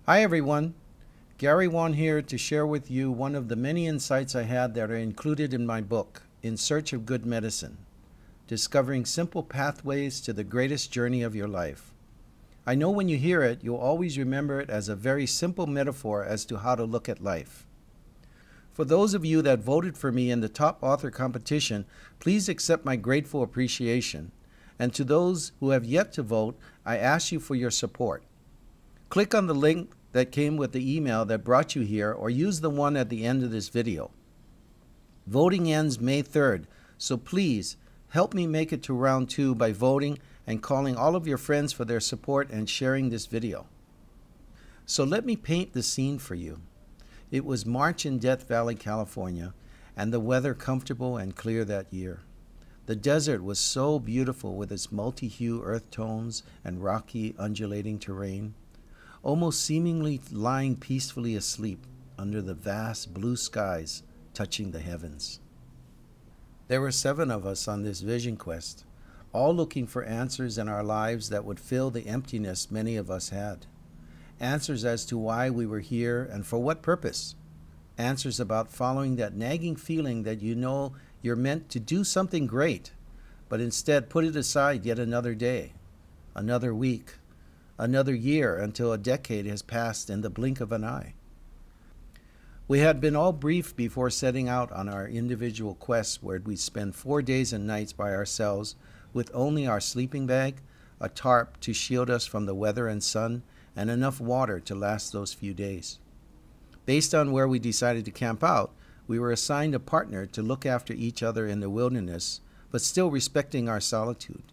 Hi everyone, Gary Wan here to share with you one of the many insights I had that are included in my book, In Search of Good Medicine, Discovering Simple Pathways to the Greatest Journey of Your Life. I know when you hear it, you'll always remember it as a very simple metaphor as to how to look at life. For those of you that voted for me in the top author competition, please accept my grateful appreciation. And to those who have yet to vote, I ask you for your support. Click on the link that came with the email that brought you here or use the one at the end of this video. Voting ends May 3rd, so please help me make it to round 2 by voting and calling all of your friends for their support and sharing this video. So let me paint the scene for you. It was March in Death Valley, California, and the weather comfortable and clear that year. The desert was so beautiful with its multi-hue earth tones and rocky, undulating terrain, almost seemingly lying peacefully asleep under the vast blue skies touching the heavens. There were 7 of us on this vision quest, all looking for answers in our lives that would fill the emptiness many of us had. Answers as to why we were here and for what purpose. Answers about following that nagging feeling that you know you're meant to do something great, but instead put it aside yet another day, another week, another year until a decade has passed in the blink of an eye. We had been all briefed before setting out on our individual quests where we'd spend 4 days and nights by ourselves with only our sleeping bag, a tarp to shield us from the weather and sun, and enough water to last those few days. Based on where we decided to camp out, we were assigned a partner to look after each other in the wilderness, but still respecting our solitude.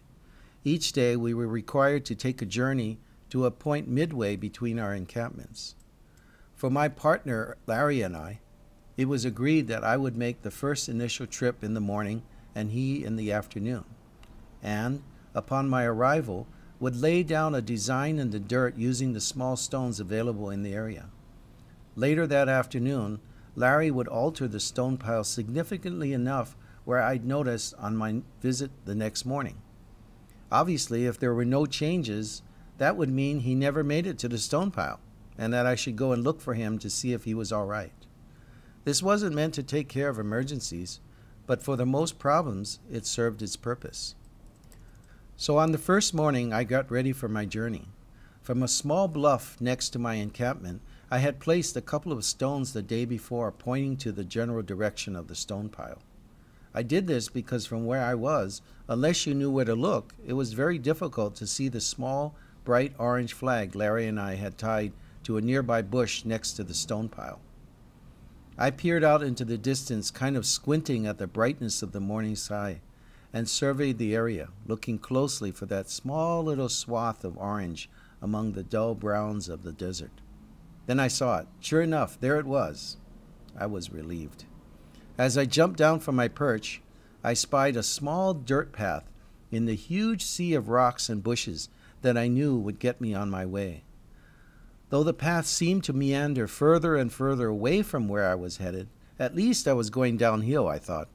Each day we were required to take a journey to a point midway between our encampments. For my partner, Larry, and I, it was agreed that I would make the first initial trip in the morning and he in the afternoon, and, upon my arrival, would lay down a design in the dirt using the small stones available in the area. Later that afternoon, Larry would alter the stone pile significantly enough where I'd notice on my visit the next morning. Obviously, if there were no changes, that would mean he never made it to the stone pile, and that I should go and look for him to see if he was all right. This wasn't meant to take care of emergencies, but for the most problems, it served its purpose. So on the first morning, I got ready for my journey. From a small bluff next to my encampment, I had placed a couple of stones the day before pointing to the general direction of the stone pile. I did this because from where I was, unless you knew where to look, it was very difficult to see the small, bright orange flag Larry and I had tied to a nearby bush next to the stone pile. I peered out into the distance, kind of squinting at the brightness of the morning sky, and surveyed the area, looking closely for that small little swath of orange among the dull browns of the desert. Then I saw it. Sure enough, there it was. I was relieved. As I jumped down from my perch, I spied a small dirt path in the huge sea of rocks and bushes that I knew would get me on my way. Though the path seemed to meander further and further away from where I was headed, at least I was going downhill, I thought.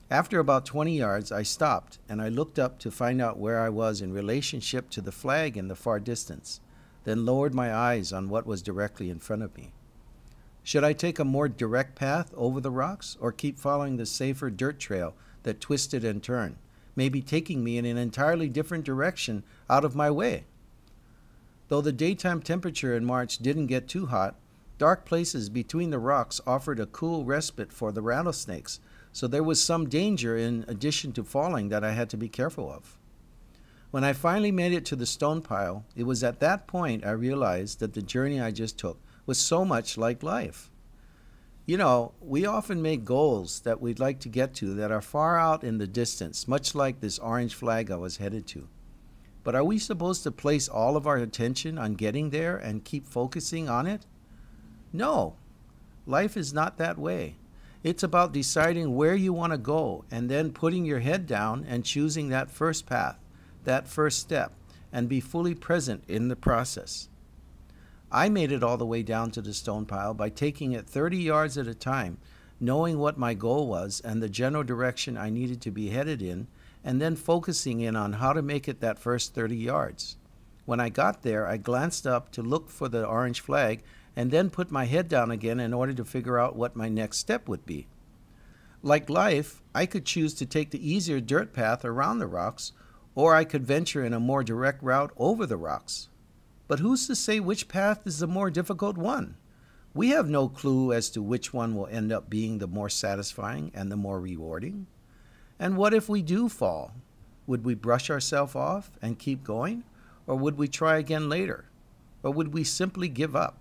After about 20 yards, I stopped and I looked up to find out where I was in relationship to the flag in the far distance, then lowered my eyes on what was directly in front of me. Should I take a more direct path over the rocks or keep following the safer dirt trail that twisted and turned, maybe taking me in an entirely different direction out of my way? Though the daytime temperature in March didn't get too hot, dark places between the rocks offered a cool respite for the rattlesnakes, so there was some danger in addition to falling that I had to be careful of. When I finally made it to the stone pile, it was at that point I realized that the journey I just took was so much like life. You know, we often make goals that we'd like to get to that are far out in the distance, much like this orange flag I was headed to. But are we supposed to place all of our attention on getting there and keep focusing on it? No, life is not that way. It's about deciding where you want to go and then putting your head down and choosing that first path, that first step, and be fully present in the process. I made it all the way down to the stone pile by taking it 30 yards at a time, knowing what my goal was and the general direction I needed to be headed in, and then focusing in on how to make it that first 30 yards. When I got there, I glanced up to look for the orange flag and then put my head down again in order to figure out what my next step would be. Like life, I could choose to take the easier dirt path around the rocks, or I could venture in a more direct route over the rocks. But who's to say which path is the more difficult one? We have no clue as to which one will end up being the more satisfying and the more rewarding. And what if we do fall? Would we brush ourselves off and keep going? Or would we try again later? Or would we simply give up?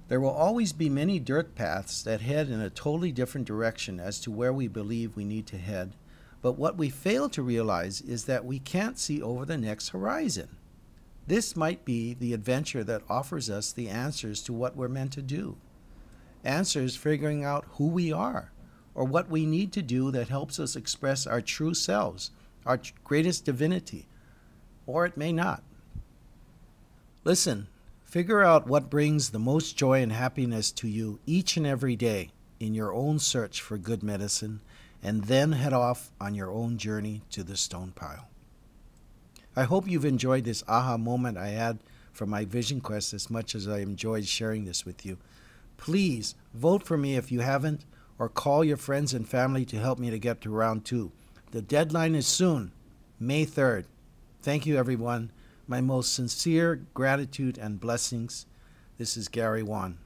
There will always be many dirt paths that head in a totally different direction as to where we believe we need to head, but what we fail to realize is that we can't see over the next horizon. This might be the adventure that offers us the answers to what we're meant to do. Answers figuring out who we are, or what we need to do that helps us express our true selves, our greatest divinity, or it may not. Listen, figure out what brings the most joy and happiness to you each and every day in your own search for good medicine, and then head off on your own journey to the stone pile. I hope you've enjoyed this aha moment I had from my vision quest as much as I enjoyed sharing this with you. Please vote for me if you haven't, or call your friends and family to help me to get to round 2. The deadline is soon, May 3rd. Thank you, everyone. My most sincere gratitude and blessings. This is Gary Wan.